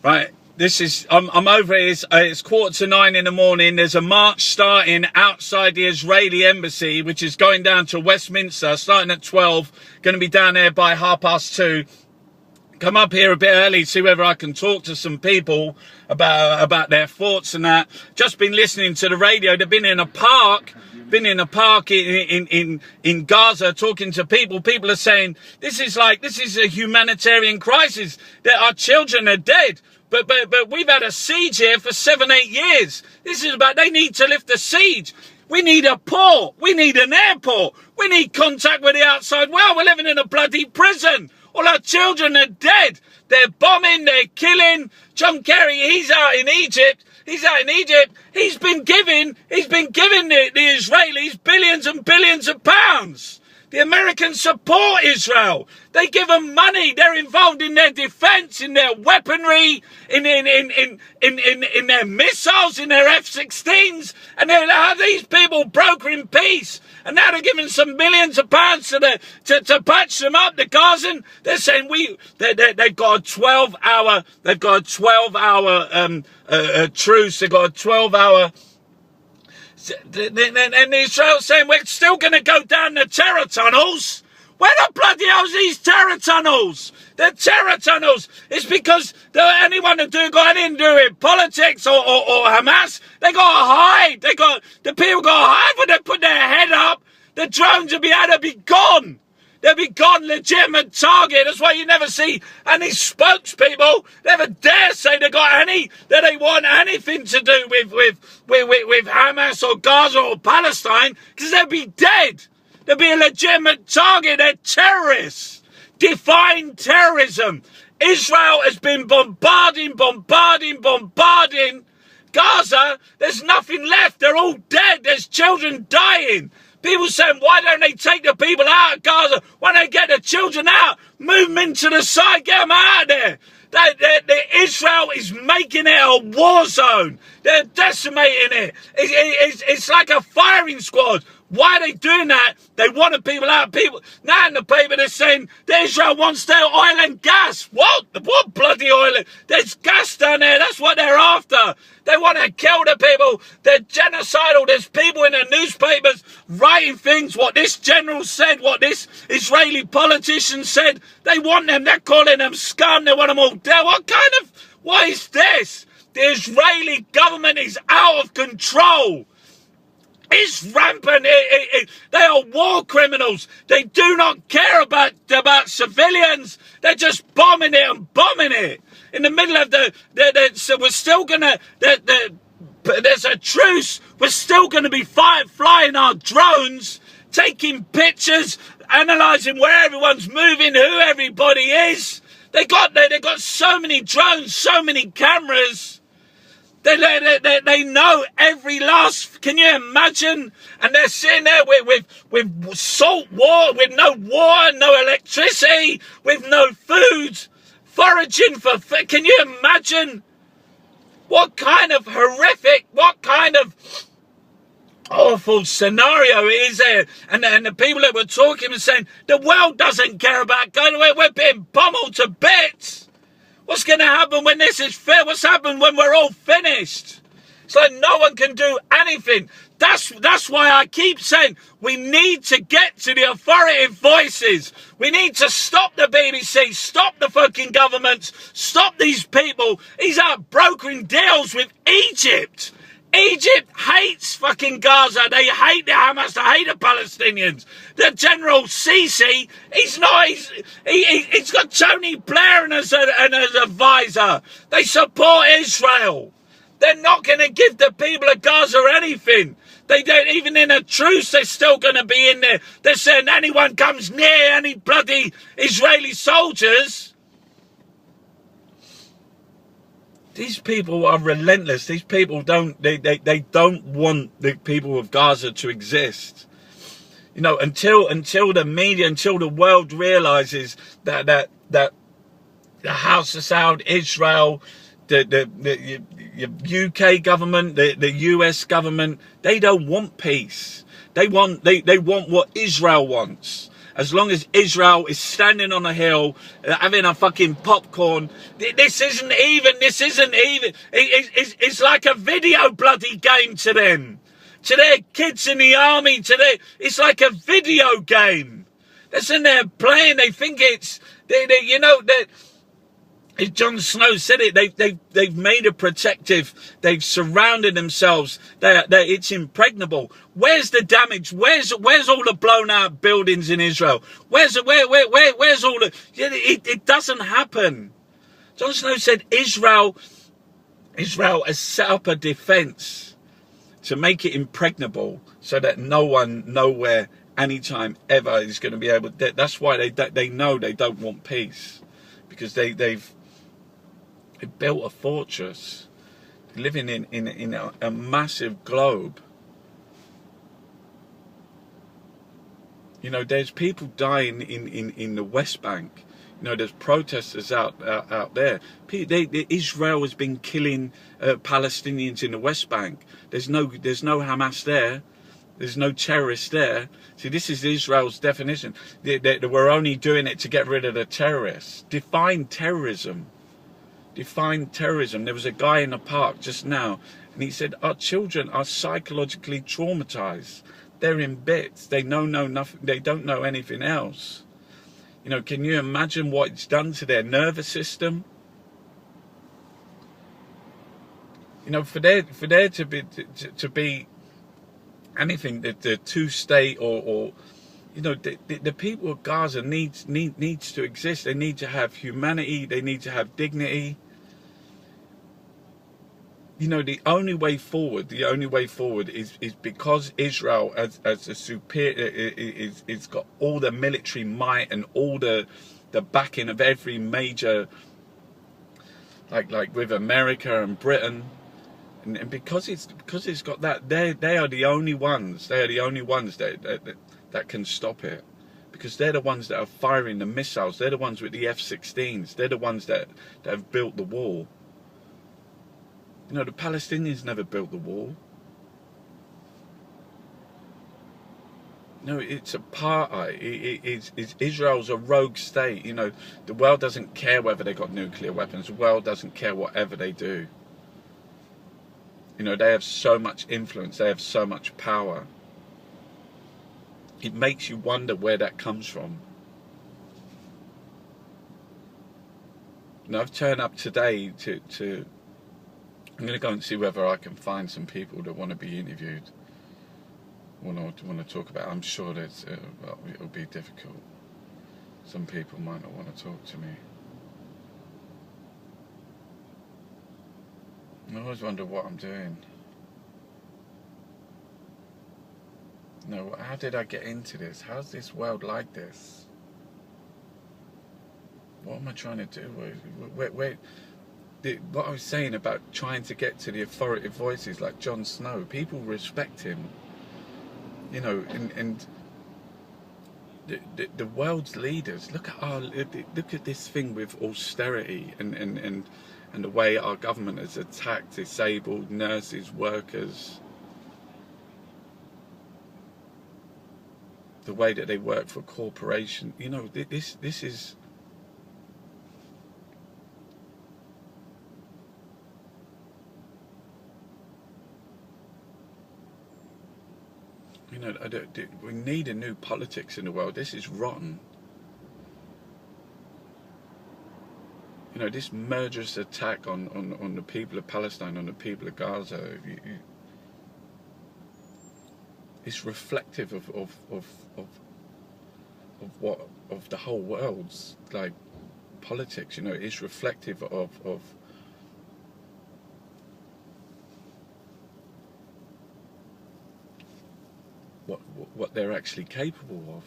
Right, I'm over here, it's 8:45 in the morning, there's a march starting outside the Israeli embassy, which is going down to Westminster, starting at 12, going to be down there by 2:30. Come up here a bit early, see whether I can talk to some people about their thoughts and that. Just been listening to the radio, they've been in a park in Gaza talking to people. People are saying, this is a humanitarian crisis, that our children are dead. But we've had a siege here for 7-8 years. This is about, they need to lift the siege. We need a port. We need an airport. We need contact with the outside world. We're living in a bloody prison. All our children are dead. They're bombing, they're killing. John Kerry, he's out in Egypt. He's been giving the Israelis billions and billions of pounds. The Americans support Israel. They give them money. They're involved in their defense, in their weaponry, in their missiles, in their F-16s. And these people brokering peace. And now they're giving some millions of pounds to patch them up. The Gazan, they're saying they've got a 12-hour truce. They've got a 12-hour. And Israel's saying we're still going to go down the terror tunnels. Where the bloody hell's these terror tunnels? They're terror tunnels. It's because anyone who got anything to do with politics or Hamas, they got to hide. The people got to hide when they put their head up. The drones will be able to be gone. They'll be gone, legitimate target. That's why you never see any spokespeople never dare say they want anything to do with Hamas or Gaza or Palestine, because they'll be dead. They'll be a legitimate target. They're terrorists. Define terrorism. Israel has been bombarding Gaza. There's nothing left. They're all dead. There's children dying. People saying, why don't they take the people out of Gaza? Why don't they get the children out? Move them into the side, get them out of there. Israel is making it a war zone. They're decimating it. It's like a firing squad. Why are they doing that? They want the people out. People now in the paper they're saying that Israel wants their oil and gas. What bloody oil? There's gas down there. That's what they're after. They want to kill the people. They're genocidal. There's people in the newspapers writing things, what this general said, what this Israeli politician said. They want them. They're calling them scum. They want them all dead. What is this? The Israeli government is out of control. It's rampant. They are war criminals. They do not care about civilians. They're just bombing it. In the middle of so we're still gonna. There's a truce. We're still gonna be flying our drones, taking pictures, analysing where everyone's moving, who everybody is. They got so many drones, so many cameras. They know every last. Can you imagine? And they're sitting there with salt water, with no water, no electricity, with no food, foraging for. Can you imagine? What kind of horrific? What kind of awful scenario is there? And the people that were talking were saying the world doesn't care about going away. We're being pummeled to bits. What's going to happen when this is fair? What's happened when we're all finished? It's like no one can do anything. That's why I keep saying we need to get to the authoritative voices. We need to stop the BBC, stop the fucking governments, stop these people. He's out brokering deals with Egypt. Egypt hates fucking Gaza. They hate the Hamas. They hate the Palestinians. The General Sisi, he's got Tony Blair as an advisor. They support Israel. They're not going to give the people of Gaza anything. They don't, even in a truce, they're still going to be in there. They're saying anyone comes near any bloody Israeli soldiers. These people are relentless. These people don't want the people of Gaza to exist. You know, until the media, until the world realizes that the House of Saud, Israel, the UK government, the US government, they don't want peace. They want what Israel wants. as long as Israel is standing on a hill, having a fucking popcorn. This isn't even. It's like a video bloody game to them. To their kids in the army, it's like a video game. They're sitting there playing. They think it's, as Jon Snow said it, they've made it protective. They've surrounded themselves. It's impregnable. Where's the damage? Where's all the blown out buildings in Israel? Where's all the? It doesn't happen. Jon Snow said Israel has set up a defense to make it impregnable, so that no one, nowhere, anytime ever is going to be able. That's why they know they don't want peace, because they've built a fortress, living in a massive globe. You know, there's people dying in the West Bank. You know, there's protesters out there. Israel has been killing Palestinians in the West Bank. There's no Hamas there. There's no terrorists there. See, this is Israel's definition. They were only doing it to get rid of the terrorists. Define terrorism. Define terrorism. There was a guy in the park just now, and he said, our children are psychologically traumatized. They're in bits. They know nothing. They don't know anything else. You know, can you imagine what it's done to their nervous system? You know, for there to be anything, the two-state or you know, the people of Gaza needs to exist. They need to have humanity. They need to have dignity. You know, the only way forward is because Israel as a superior is got all the military might and all the backing of every major, like with America and Britain, and because it's got that, they are the only ones that can stop it, because they're the ones that are firing the missiles. They're the ones with the F-16s. They're the ones that have built the wall. You know, the Palestinians never built the wall. No, it's apartheid. It's Israel's a rogue state. You know, the world doesn't care whether they got nuclear weapons. The world doesn't care whatever they do. You know, they have so much influence. They have so much power. It makes you wonder where that comes from. You know, I've turned up today to I'm going to go and see whether I can find some people that want to be interviewed, want to talk about. I'm sure that it'll be difficult. Some people might not want to talk to me. I always wonder what I'm doing. No, how did I get into this? How's this world like this? What am I trying to do? What I was saying about trying to get to the authoritative voices like Jon Snow, people respect him, you know, and the world's leaders look at this thing with austerity and the way our government has attacked disabled nurses, workers, the way that they work for corporations. You know, this is. You know, we need a new politics in the world. This is rotten. You know, this murderous attack on the people of Palestine, on the people of Gaza, it's reflective of the whole world's like politics. You know, it's reflective of what they're actually capable of.